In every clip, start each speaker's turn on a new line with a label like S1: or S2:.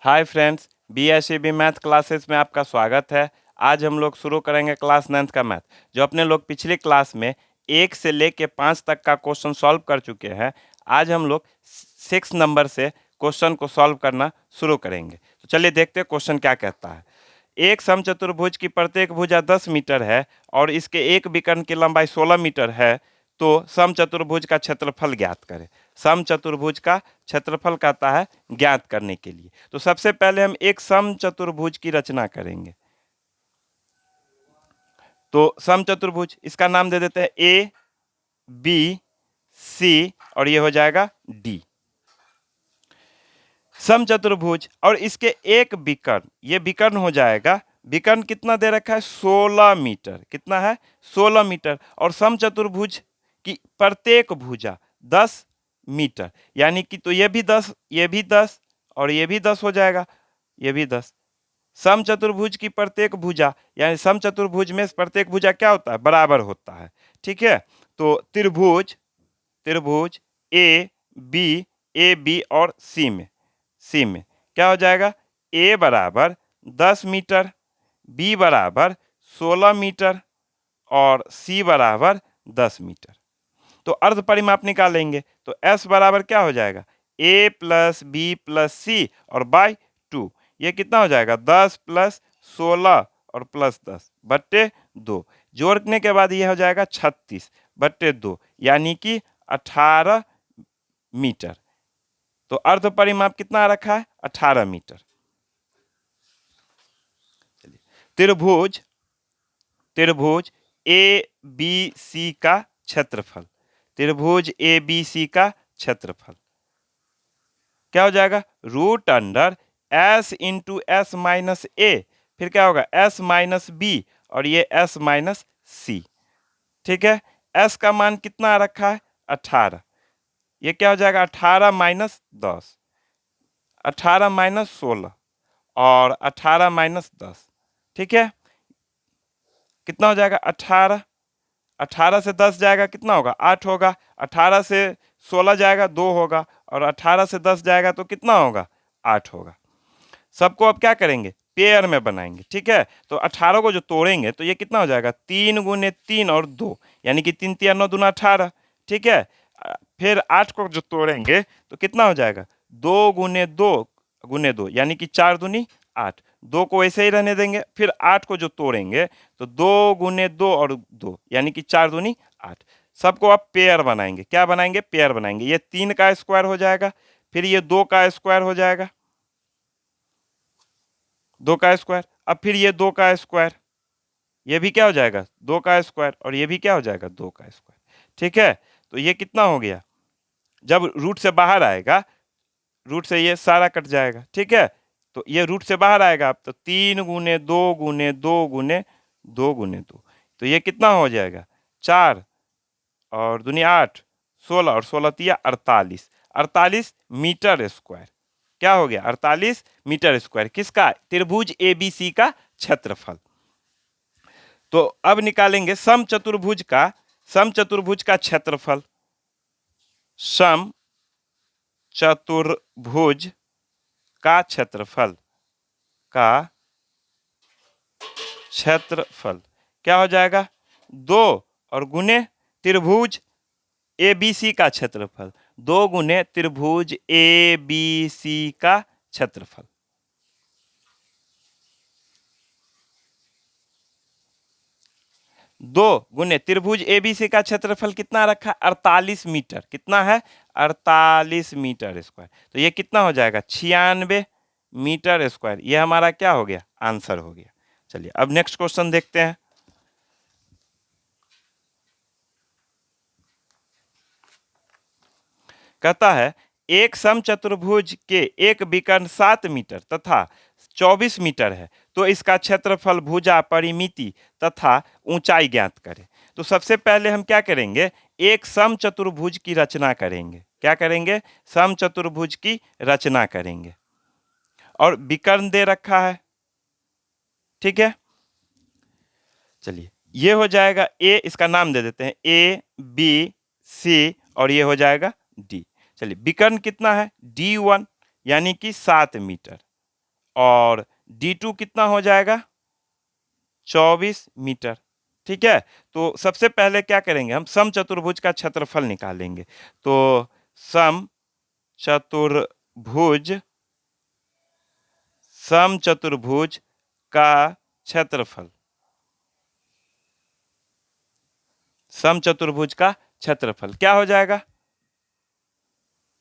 S1: Hi friends, BSEB math classes में आपका स्वागत है। आज हम लोग शुरू करेंगे क्लास 9th का मैथ। जो अपने लोग पिछली क्लास में 1 से लेके 5 तक का क्वेश्चन सॉल्व कर चुके हैं, आज हम लोग 6 नंबर से क्वेश्चन को सॉल्व करना शुरू करेंगे। तो चलिए देखते हैं क्वेश्चन क्या कहता है। एक समचतुर्भुज की प्रत्येक भुजा 10 मीटर है और इसके एक विकर्ण की लंबाई 16 मीटर है, तो समचतुर्भुज का क्षेत्रफल ज्ञात करें। समचतुर्भुज का क्षेत्रफल कहता है ज्ञात करने के लिए। तो सबसे पहले हम एक समचतुर्भुज की रचना करेंगे। तो समचतुर्भुज, इसका नाम दे देते हैं ए, बी, सी और ये हो जाएगा डी। समचतुर्भुज और इसके एक विकर्ण, ये विकर्ण हो जाएगा। विकर्ण कितना दे रखा है? 16 मीटर। कितना है? 16 मीटर। और समचतुर्भुज की प्रत्येक भुजा 10 मीटर, यानी कि तो ये भी 10, ये भी 10 और ये भी 10 हो जाएगा, ये भी 10। समचतुर्भुज की प्रत्येक भुजा, यानी समचतुर्भुज में प्रत्येक भुजा क्या होता है? बराबर होता है। ठीक है। तो त्रिभुज, त्रिभुज ए बी और सी में क्या हो जाएगा? ए बराबर 10 मीटर, बी बराबर 16 मीटर और सी बराबर 10 मीटर। तो अर्ध परिमाप निकालेंगे तो एस बराबर क्या हो जाएगा? ए प्लस बी प्लस सी और बाई 2। ये कितना हो जाएगा? 10 प्लस 16 और प्लस 10 बट्टे 2। जोड़ने के बाद ये हो जाएगा 36 बट्टे 2, यानी कि 18 मीटर। तो अर्ध परिमाप कितना रखा है? 18 मीटर। त्रिभुज, त्रिभुज ए बी सी का क्षेत्रफल, त्रिभुज ए बी सी का क्षेत्रफल क्या हो जाएगा? Root under S into S minus A, फिर क्या होगा? एस माइनस बी और ये एस माइनस सी। ठीक है। एस का मान कितना रखा है? 18। ये क्या हो जाएगा? 18 माइनस 10, 18 माइनस 16 और 18 माइनस 10। ठीक है। कितना हो जाएगा? 18। 18 से 10 जाएगा, कितना होगा? 8 होगा। 18 से 16 जाएगा, 2 होगा। और 18 से 10 जाएगा तो कितना होगा? 8 होगा। सबको अब क्या करेंगे? पेयर में बनाएंगे। ठीक है। तो 18 को जो तोड़ेंगे तो ये कितना हो जाएगा? 3 गुने 3 और 2, यानी कि 3 3 9 दूना 18। ठीक है। फिर 8 को जो तोड़ेंगे तो कितना हो जाएगा? 2 गुने 2 यानी कि 4 दूनी 8। 2 को ऐसे ही रहने देंगे। फिर 8 को जो तोड़ेंगे तो 2 गुने 2 और 2 यानी कि 4 दूनी 8। सबको अब पेयर बनाएंगे। क्या बनाएंगे? पेयर बनाएंगे। ये 3 का स्क्वायर हो जाएगा, फिर ये 2 का स्क्वायर हो जाएगा, 2 का स्क्वायर। अब फिर ये 2 का स्क्वायर, ये भी क्या हो जाएगा? 2 का स्क्वायर और ये भी क्या हो जाएगा? 2 का स्क्वायर। ठीक है। तो ये कितना हो गया? जब रूट से बाहर आएगा, रूट से ये सारा कट जाएगा। ठीक है। तो ये रूट से बाहर आएगा अब तो 3 गुने 2 गुने 2 गुने 2 गुने 2, तो ये कितना हो जाएगा? 4 और दूनी 8, 16 और 16 तिया 48, 48 मीटर स्क्वायर। क्या हो गया? 48 मीटर स्क्वायर। किसका? त्रिभुज एबीसी का क्षेत्रफल। तो अब निकालेंगे समचतुर्भुज का, समचतुर्भुज का क्षेत्रफल। सम चतुर्भुज का क्षेत्रफल, का क्षेत्रफल क्या हो जाएगा? 2 और गुने त्रिभुज एबीसी का क्षेत्रफल, 2 गुने त्रिभुज एबीसी का क्षेत्रफल। दो गुने त्रिभुज एबीसी का क्षेत्रफल कितना रखा? 48 मीटर। कितना है? 48 मीटर स्क्वायर। तो ये कितना हो जाएगा? 96 मीटर स्क्वायर। ये हमारा क्या हो गया? आंसर हो गया। चलिए अब नेक्स्ट क्वेश्चन देखते हैं। कहता है एक समचतुर्भुज के एक विकर्ण 7 मीटर तथा 24 मीटर है, तो इसका क्षेत्रफल, भुजा, परिमिति तथा ऊंचाई ज्ञात करें। तो सबसे पहले हम क्या करेंगे? एक समचतुर्भुज की रचना करेंगे। क्या करेंगे? समचतुर्भुज की रचना करेंगे। और विकर्ण दे रखा है। ठीक है। चलिए ये हो जाएगा ए, इसका नाम दे देते हैं ए बी सी और ये हो जाएगा डी। चलिए विकर्ण कितना है? D1 यानी कि 7 मीटर। और D2 कितना हो जाएगा 24 मीटर। ठीक है, तो सबसे पहले क्या करेंगे, हम समचतुर्भुज का क्षेत्रफल निकालेंगे। तो समचतुर्भुज समचतुर्भुज का क्षेत्रफल, समचतुर्भुज का क्षेत्रफल क्या हो जाएगा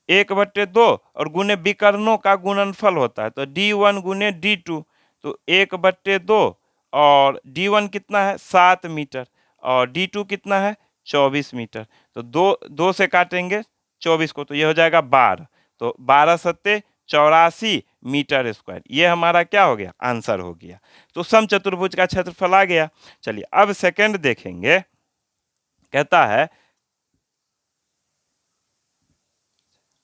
S1: 1/2 और गुने विकर्णों का गुणनफल होता है, तो D1 गुने D2, तो 1/2 और D1 कितना है 7 मीटर और D2 कितना है 24 मीटर। तो दो दो से काटेंगे 24 को, तो ये हो जाएगा 12, तो 12 सत्ते 84 मीटर स्क्वायर। ये हमारा क्या हो गया आंसर हो गया। तो समचतुर्भुज का क्षेत्रफल आ गया। चलिए अब सेकंड देखेंगे, कहता है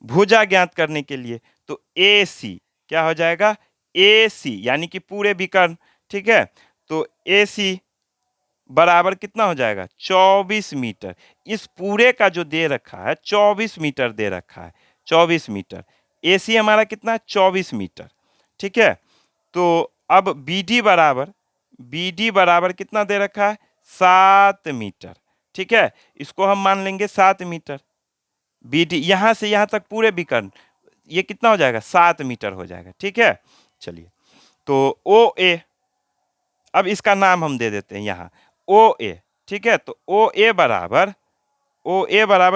S1: भुजा ज्ञात करने के लिए, तो ए सी क्या हो जाएगा ए सी यानी कि पूरे विकर्ण। ठीक है, तो ए सी बराबर कितना हो जाएगा 24 मीटर। इस पूरे का जो दे रखा है 24 मीटर दे रखा है, 24 मीटर। ए सी हमारा कितना है 24 मीटर। ठीक है, तो अब बी डी बराबर कितना दे रखा है 7 मीटर। ठीक है, इसको हम मान लेंगे 7 मीटर। बी डी यहां से यहां तक पूरे विकर्ण, ये कितना हो जाएगा 7 मीटर हो जाएगा। ठीक है, चलिए तो ओ ए, अब इसका नाम हम दे देते हैं यहाँ ओ ए। ठीक है, तो ओ ए बराबर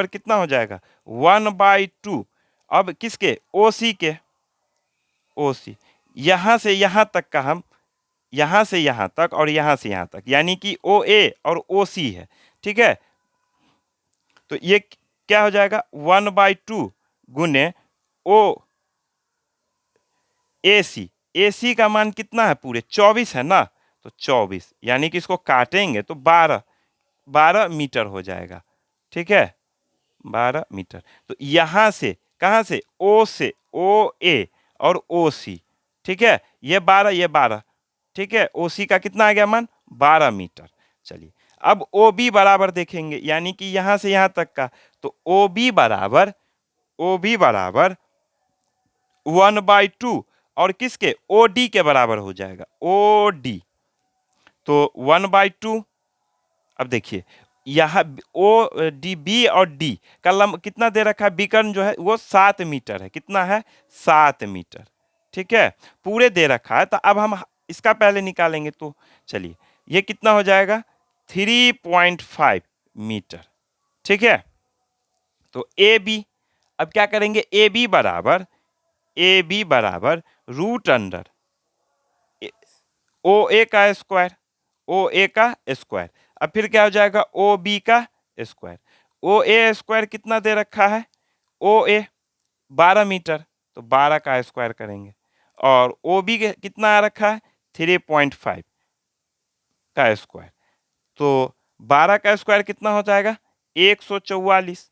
S1: कितना हो जाएगा 1/2। अब किसके ओ सी के, ओ सी यहां से यहां तक का हम, यहां से यहां तक और यहां से यहां तक यानी कि ओ ए और ओ सी है। ठीक है, तो ये क्या हो जाएगा 1/2 गुने ओ ए सी। ए सी का मान कितना है पूरे 24 है ना, तो 24 यानी कि इसको काटेंगे तो 12 मीटर हो जाएगा। ठीक है, 12 मीटर। तो यहां से कहां से ओ ए और ओ सी। ठीक है, ये 12 ये 12। ठीक है, ओ सी का कितना आ गया मान 12 मीटर। चलिए अब ओ बी बराबर देखेंगे यानी कि यहां से यहां तक का, तो ओ बी बराबर 1/2 और किसके ओ डी के बराबर हो जाएगा ओ डी, तो 1/2। अब देखिए यहाँ ओ डी बी और डी का लंब कितना दे रखा है, विकर्ण जो है वो 7 मीटर है। कितना है 7 मीटर। ठीक है, पूरे दे रखा है, तो अब हम इसका पहले निकालेंगे। तो चलिए ये कितना हो जाएगा 3.5 मीटर। ठीक है, तो ए बी, अब क्या करेंगे ए बी बराबर रूट अंडर ओ ए का स्क्वायर, ओ ए का स्क्वायर। अब फिर क्या हो जाएगा ओ बी का स्क्वायर। ओ ए स्क्वायर कितना दे रखा है ओ ए 12 मीटर, तो 12 का स्क्वायर करेंगे। और ओ बी कितना आ रखा है 3.5 का स्क्वायर, तो 12 का स्क्वायर कितना हो जाएगा 144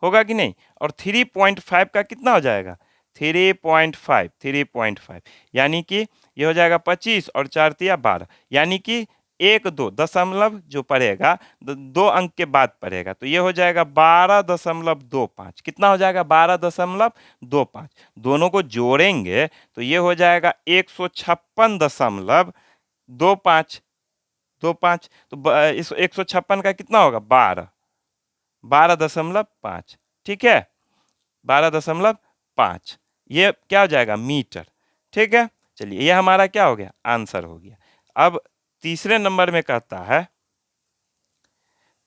S1: होगा कि नहीं, और 3.5 का कितना हो जाएगा 3.5 यानी कि ये हो जाएगा 25 और 4 तिया 12, यानी कि 1 2 दशमलव जो पड़ेगा 2 अंक के बाद पड़ेगा, तो ये हो जाएगा 12.25। कितना हो जाएगा 12.25। दोनों को जोड़ेंगे तो ये हो जाएगा 156.25 तो इस 156 का कितना होगा 12.5। ठीक है, 12.5 ये क्या हो जाएगा मीटर। ठीक है, चलिए ये हमारा क्या हो गया आंसर हो गया। अब तीसरे नंबर में कहता है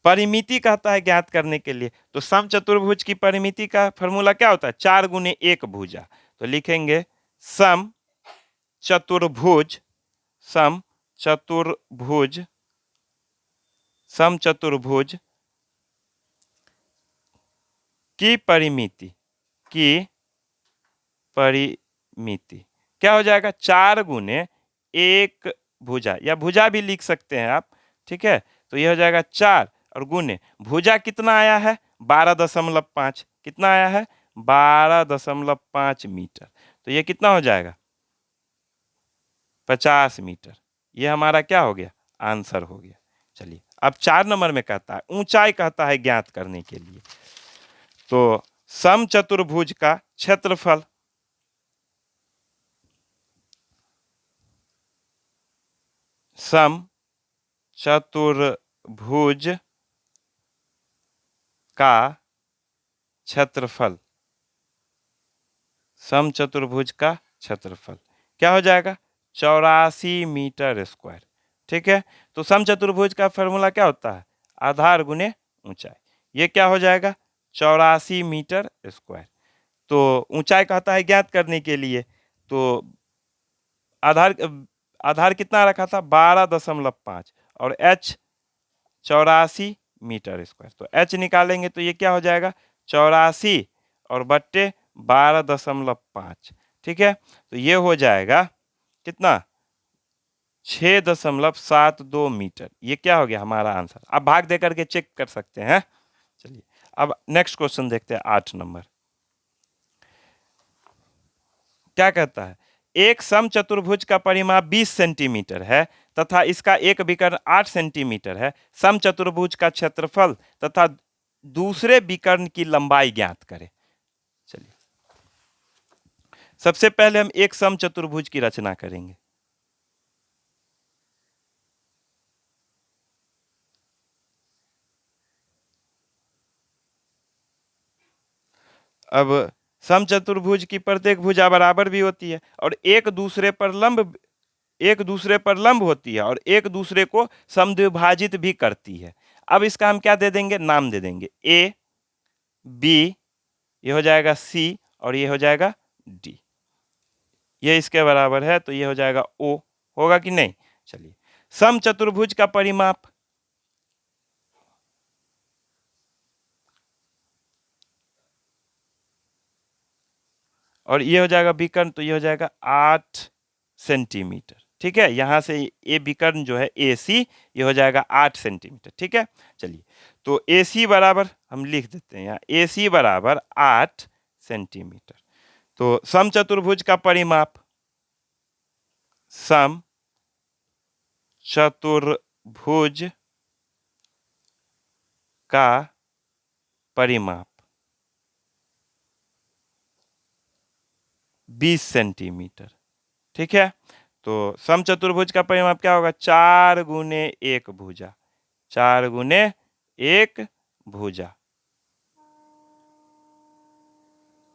S1: परिमिति, कहता है ज्ञात करने के लिए। तो समचतुर्भुज की परिमिति का फॉर्मूला क्या होता है 4 गुने 1 भुजा। तो लिखेंगे सम चतुर्भुज सम चतुर्भुज समचतुर्भुज की परिमिति क्या हो जाएगा 4 गुने 1 भुजा, या भुजा भी लिख सकते हैं आप। ठीक है, तो यह हो जाएगा 4 और गुने भुजा कितना आया है 12.5। कितना आया है 12.5 मीटर, तो ये कितना हो जाएगा 50 मीटर। ये हमारा क्या हो गया आंसर हो गया। चलिए अब 4 नंबर में कहता है ऊंचाई, कहता है ज्ञात करने के लिए। तो समचतुर्भुज का क्षेत्रफल, समचतुर्भुज का क्षेत्रफल, समचतुर्भुज का क्षेत्रफल क्या हो जाएगा? 84 मीटर स्क्वायर। ठीक है, तो समचतुर्भुज का फॉर्मूला क्या होता है? आधार गुने ऊंचाई। ये क्या हो जाएगा? 84 मीटर स्क्वायर। तो ऊंचाई कहता है ज्ञात करने के लिए, तो आधार आधार कितना रखा था? 12.5 और एच 84 मीटर स्क्वायर। तो एच निकालेंगे तो ये क्या हो जाएगा? 84 और बट्टे 12.5। ठीक है, तो ये हो जाएगा कितना? 6.72 मीटर। ये क्या हो गया हमारा आंसर? आप भाग दे करके चेक कर सकते हैं। चलिए अब नेक्स्ट क्वेश्चन देखते हैं, 8 नंबर। क्या कहता है? एक समचतुर्भुज का परिमाप 20 सेंटीमीटर है तथा इसका एक विकर्ण 8 सेंटीमीटर है। समचतुर्भुज का क्षेत्रफल तथा दूसरे विकर्ण की लंबाई ज्ञात करें। चलिए सबसे पहले हम एक समचतुर्भुज की रचना करेंगे। अब समचतुर्भुज की प्रत्येक भुजा बराबर भी होती है और एक दूसरे पर लंब होती है और एक दूसरे को समद्विभाजित भी करती है। अब इसका हम क्या दे देंगे? नाम दे देंगे। ए बी, ये हो जाएगा सी और ये हो जाएगा डी। ये इसके बराबर है तो ये हो जाएगा ओ। होगा कि नहीं? चलिए समचतुर्भुज का परिमाप, और ये हो जाएगा विकर्ण, तो ये हो जाएगा 8 सेंटीमीटर। ठीक है, यहां से ये विकर्ण जो है ए सी, ये हो जाएगा 8 सेंटीमीटर। ठीक है, चलिए तो ए सी बराबर हम लिख देते हैं यहाँ, ए सी बराबर 8 सेंटीमीटर। तो समचतुर्भुज का परिमाप, सम चतुर्भुज का परिमाप 20 सेंटीमीटर। ठीक है, तो समचतुर्भुज का परिमाप क्या होगा? 4 गुने 1 भुजा, 4 गुने 1 भुजा,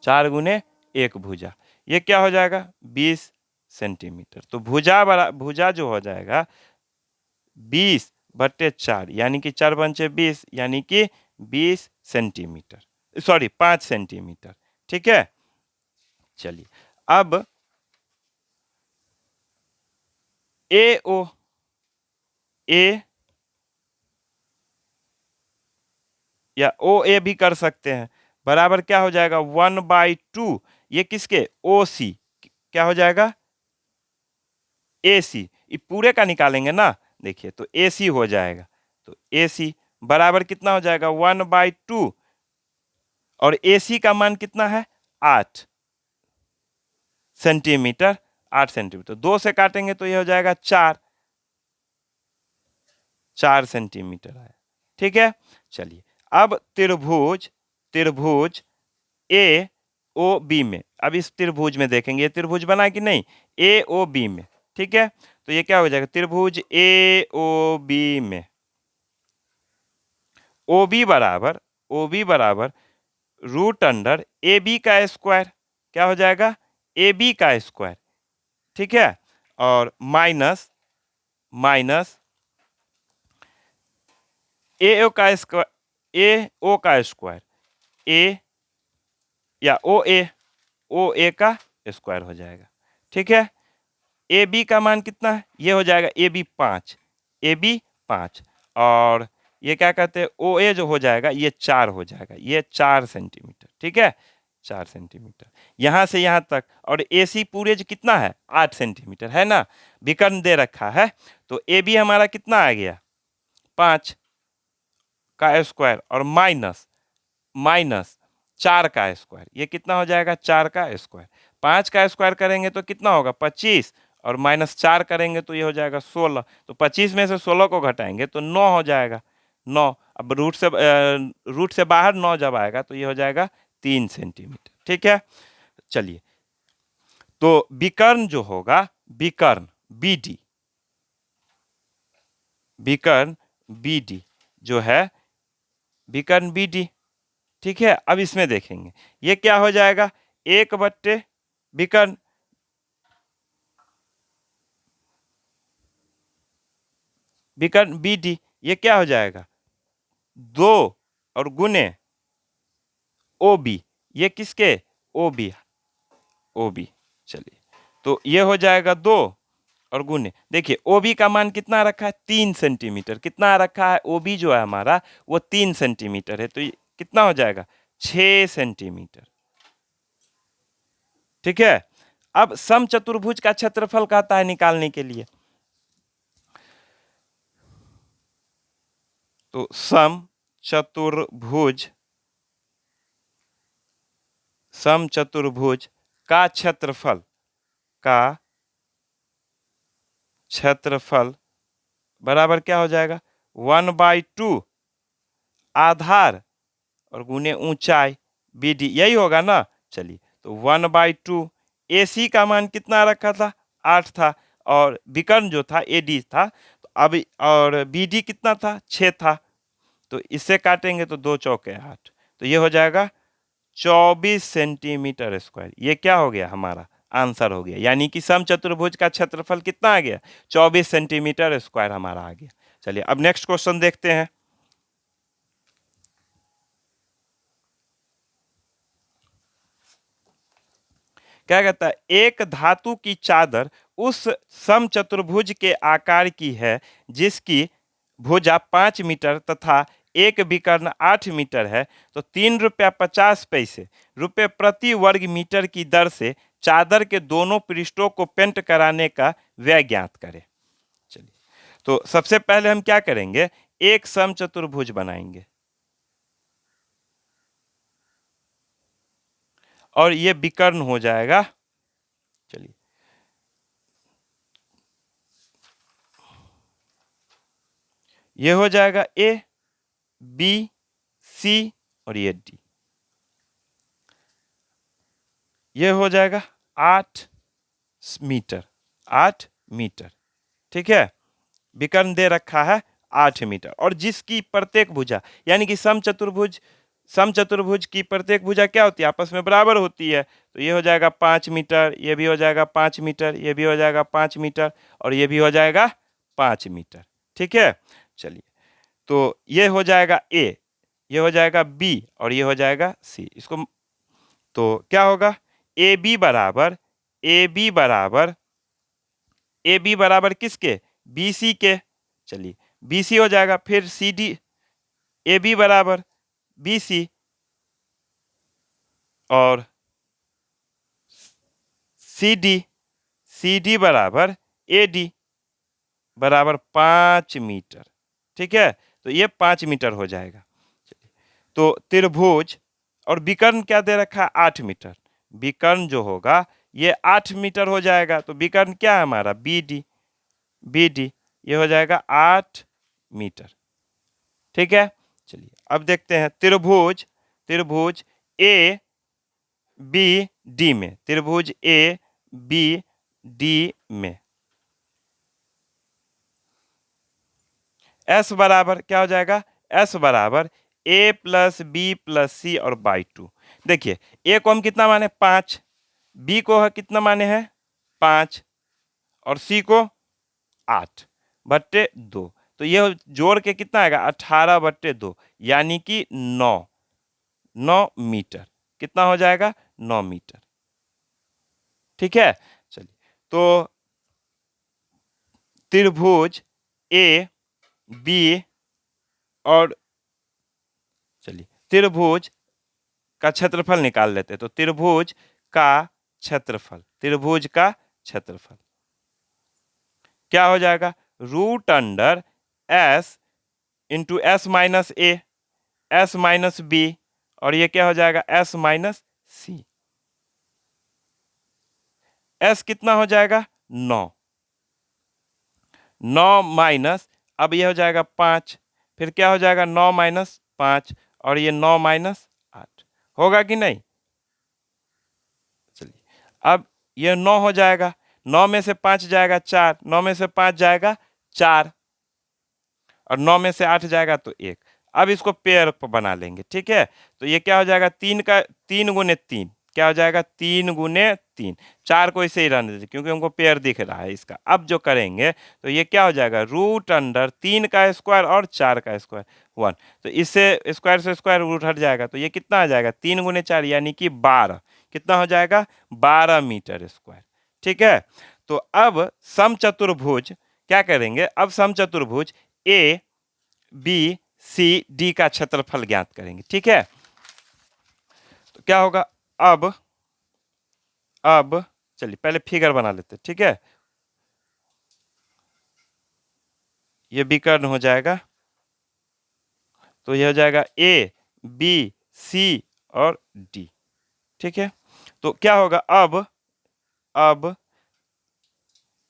S1: 4 गुने 1 भुजा। ये क्या हो जाएगा? 20 सेंटीमीटर। तो भुजा जो हो जाएगा 20/4, यानी कि 4 पंचे 20, यानी कि 20 सेंटीमीटर, सॉरी 5 सेंटीमीटर। ठीक है, चलिए अब ए ओ, ए या ओ ए भी कर सकते हैं, बराबर क्या हो जाएगा? 1/2। ये किसके? ओ सी। क्या हो जाएगा? ए सी। ये पूरे का निकालेंगे ना, देखिए तो ए सी हो जाएगा। तो ए सी बराबर कितना हो जाएगा? 1/2 और ए सी का मान कितना है? 8 सेंटीमीटर। 8 सेंटीमीटर 2 से काटेंगे तो ये हो जाएगा 4 सेंटीमीटर आया। ठीक है, चलिए अब त्रिभुज, त्रिभुज ए ओ बी में, अब इस त्रिभुज में देखेंगे ये त्रिभुज बना कि नहीं, ए ओ बी में। ठीक है, तो ये क्या हो जाएगा? त्रिभुज ए ओ बी में ओ बी बराबर रूट अंडर ए बी का स्क्वायर। क्या हो जाएगा? ए बी का स्क्वायर। ठीक है, और माइनस माइनस ए ओ का स्क्वायर, ए ओ का स्क्वायर, ए या ओ ए का स्क्वायर हो जाएगा। ठीक है, ए बी का मान कितना है? ये हो जाएगा ए बी 5, ए बी 5, और ये क्या कहते हैं? ओ ए जो हो जाएगा ये 4 हो जाएगा, ये 4 सेंटीमीटर। ठीक है, 4 सेंटीमीटर यहां से यहां तक। और ए सी पूरे जो कितना है? 8 सेंटीमीटर है ना, विकर्ण दे रखा है। तो ए बी हमारा कितना आ गया? 5 का स्क्वायर और माइनस माइनस 4 का स्क्वायर, ये कितना हो जाएगा? 4 का स्क्वायर। 5 का स्क्वायर करेंगे तो कितना होगा? 25, और -4 करेंगे तो ये हो जाएगा 16। तो 25 में से 16 को घटाएंगे तो 9 हो जाएगा। 9, अब रूट से बाहर 9 जब आएगा तो ये हो जाएगा 3 सेंटीमीटर। ठीक है, चलिए तो विकर्ण जो होगा, विकर्ण बी डी, विकर्ण बी डी जो है विकर्ण बी डी। ठीक है, अब इसमें देखेंगे ये क्या हो जाएगा, 1/, विकर्ण विकर्ण बी डी, ये क्या हो जाएगा 2 और गुने ओ बी, ये किसके ओ बी, ओ बी। चलिए, तो ये हो जाएगा 2 और गुने, देखिए ओ बी का मान कितना रखा है 3 सेंटीमीटर, कितना रखा है ओ बी जो है हमारा वो 3 सेंटीमीटर है, तो ये कितना हो जाएगा 6 सेंटीमीटर। ठीक है, अब समचतुर्भुज का क्षेत्रफल कहता है निकालने के लिए, तो समचतुर्भुज समचतुर्भुज का क्षेत्रफल बराबर क्या हो जाएगा 1/2 आधार और गुने ऊंचाई बी डी, यही होगा ना। चलिए, तो 1/2, ए सी का मान कितना रखा था 8 था, और विकर्ण जो था ए डी था, तो अब और बी डी कितना था 6 था, तो इससे काटेंगे तो 2 चौके 8, तो ये हो जाएगा 24 सेंटीमीटर स्क्वायर। ये क्या हो गया हमारा आंसर हो गया, यानी कि समचतुर्भुज का क्षेत्रफल कितना आ गया 24 सेंटीमीटर स्क्वायर हमारा आ गया। चलिए, अब नेक्स्ट क्वेश्चन देखते हैं। क्या कहता है, एक धातु की चादर उस समचतुर्भुज के आकार की है जिसकी भुजा 5 मीटर तथा एक विकर्ण 8 मीटर है, तो ₹3.50 प्रति वर्ग मीटर की दर से चादर के दोनों पृष्ठों को पेंट कराने का व्यय ज्ञात करें। चलिए, तो सबसे पहले हम क्या करेंगे, एक समचतुर्भुज बनाएंगे और ये विकर्ण हो जाएगा। चलिए, ये हो जाएगा ए बी सी और ये डी, ये हो जाएगा 8 मीटर, 8 मीटर। ठीक है, विकर्ण दे रखा है 8 मीटर, और जिसकी प्रत्येक भुजा यानी कि समचतुर्भुज की प्रत्येक भुजा क्या होती है आपस में बराबर होती है, तो ये हो जाएगा 5 मीटर, ये भी हो जाएगा 5 मीटर, ये भी हो जाएगा 5 मीटर, और ये भी हो जाएगा 5 मीटर। ठीक है, चलिए, तो ये हो जाएगा ए, ये हो जाएगा बी और ये हो जाएगा सी, इसको तो क्या होगा ए बी बराबर ए बी बराबर ए बी बराबर किसके बी सी के। चलिए, बी सी हो जाएगा, फिर सी डी, ए बी बराबर बी सी और सी डी, सी डी बराबर ए डी बराबर 5 मीटर। ठीक है, तो ये 5 मीटर हो जाएगा। चलिए, तो त्रिभुज और विकर्ण क्या दे रखा है 8 मीटर, विकर्ण जो होगा ये 8 मीटर हो जाएगा, तो विकर्ण क्या है हमारा बी डी, बी डी ये हो जाएगा 8 मीटर। ठीक है, चलिए अब देखते हैं त्रिभुज, त्रिभुज ए बी डी में, त्रिभुज ए बी डी में एस बराबर क्या हो जाएगा, एस बराबर ए प्लस बी प्लस सी और बाई 2। देखिए, ए को हम कितना माने 5, बी को है कितना माने हैं 5 और सी को 8/2, तो ये जोड़ के कितना आएगा 18/2, यानी कि 9 मीटर, कितना हो जाएगा 9 मीटर। ठीक है, चलिए, तो त्रिभुज ए बी और चलिए त्रिभुज का क्षेत्रफल निकाल लेते हैं, तो त्रिभुज का क्षेत्रफल, त्रिभुज का क्षेत्रफल क्या हो जाएगा √एस इंटू एस माइनस ए, एस माइनस बी, और ये क्या हो जाएगा एस माइनस सी। एस कितना हो जाएगा 9, 9 माइनस, अब ये हो जाएगा 5, फिर क्या हो जाएगा 9 - 5 और ये 9 - 8 होगा कि नहीं। चलिए, अब ये 9 हो जाएगा, 9 में से 5 जाएगा 4, 9 में से 5 जाएगा 4, और 9 में से 8 जाएगा तो 1। अब इसको पेयर बना लेंगे, ठीक है। तो ये क्या हो जाएगा, 3 गुने 3 क्या हो जाएगा, 3 गुने 3। 4 को इसे ही रहने दीजिए क्योंकि हमको पेयर दिख रहा है इसका। अब जो करेंगे तो ये क्या हो जाएगा, रूट अंडर 3 का स्क्वायर और 4 का स्क्वायर 1। तो इससे स्क्वायर से स्क्वायर रूट हट जाएगा तो ये कितना आ जाएगा, 3 गुने 4 यानी कि 12। कितना हो जाएगा, 12 मीटर स्क्वायर, ठीक है। तो अब समचतुर्भुज क्या करेंगे, अब समचतुर्भुज ए बी सी डी का क्षेत्रफल ज्ञात करेंगे, ठीक है। तो क्या होगा, अब चलिए पहले फिगर बना लेते हैं, ठीक है। ये विकर्ण हो जाएगा तो यह हो जाएगा ए बी सी और डी, ठीक है। तो क्या होगा, अब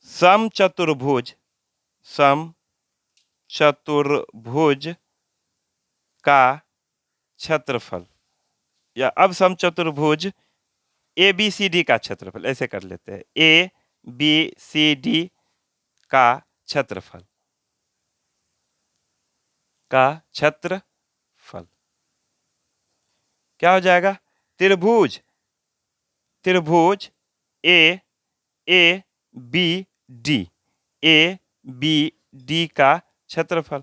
S1: समचतुर्भुज का क्षेत्रफल, या अब समचतुर्भुज ए बी सी डी का क्षेत्रफल, ऐसे कर लेते हैं, ए बी सी डी का क्षेत्रफल क्या हो जाएगा, त्रिभुज A A B D, A B D का क्षेत्रफल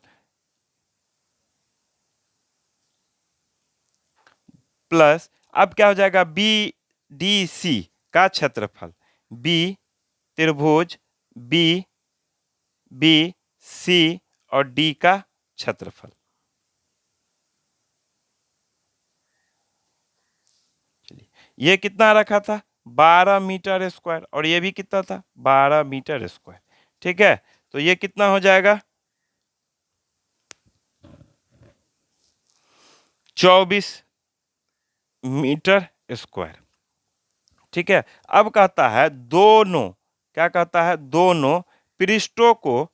S1: प्लस अब क्या हो जाएगा, बी डी सी का क्षेत्रफल, बी त्रिभुज बी बी सी और डी का क्षेत्रफल। चलिए ये कितना रखा था, 12 मीटर स्क्वायर, और ये भी कितना था, 12 मीटर स्क्वायर, ठीक है। तो ये कितना हो जाएगा, 24 मीटर स्क्वायर, ठीक है। अब कहता है दोनों, क्या कहता है, दोनों पृष्ठों को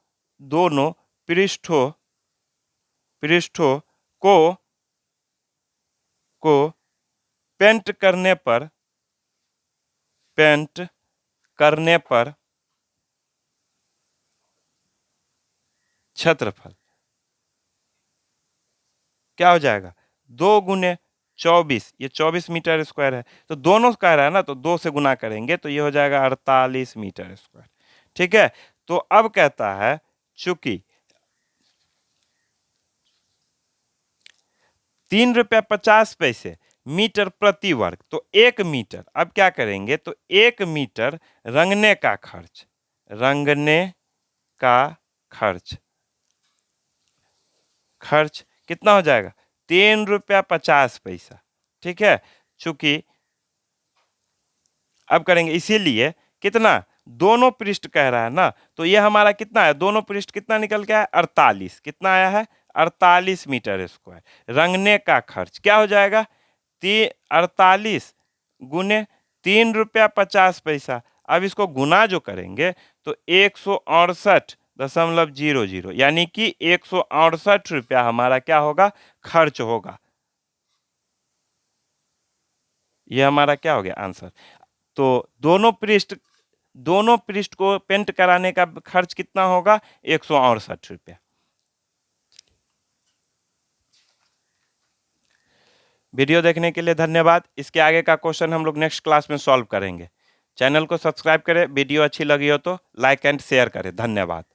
S1: पेंट करने पर क्षेत्रफल क्या हो जाएगा, 2 गुने 24, ये 24 मीटर स्क्वायर है। तो दोनों कह रहा है ना, तो 2 से गुना करेंगे तो ये हो जाएगा 48 मीटर स्क्वायर, ठीक है। तो अब कहता है चूंकि 3 रुपया 50 पैसे मीटर प्रति वर्ग, तो 1 मीटर, अब क्या करेंगे, तो 1 मीटर रंगने का खर्च कितना हो जाएगा, 3 रुपया 50 पैसा, ठीक है। चूंकि अब करेंगे इसीलिए कितना, दोनों पृष्ठ कह रहा है ना, तो ये हमारा कितना है, दोनों पृष्ठ कितना निकल के आया, 48, कितना आया है, 48 मीटर स्क्वायर। रंगने का खर्च क्या हो जाएगा, 48 गुने 3 रुपया 50 पैसा। अब इसको गुना जो करेंगे तो 168.00, यानी कि 168 रुपया हमारा क्या होगा, खर्च होगा। यह हमारा क्या हो गया आंसर। तो दोनों पृष्ठ को पेंट कराने का खर्च कितना होगा, 168 रुपया। वीडियो देखने के लिए धन्यवाद। इसके आगे का क्वेश्चन हम लोग नेक्स्ट क्लास में सॉल्व करेंगे। चैनल को सब्सक्राइब करें, वीडियो अच्छी लगी हो तो लाइक एंड शेयर करें। धन्यवाद।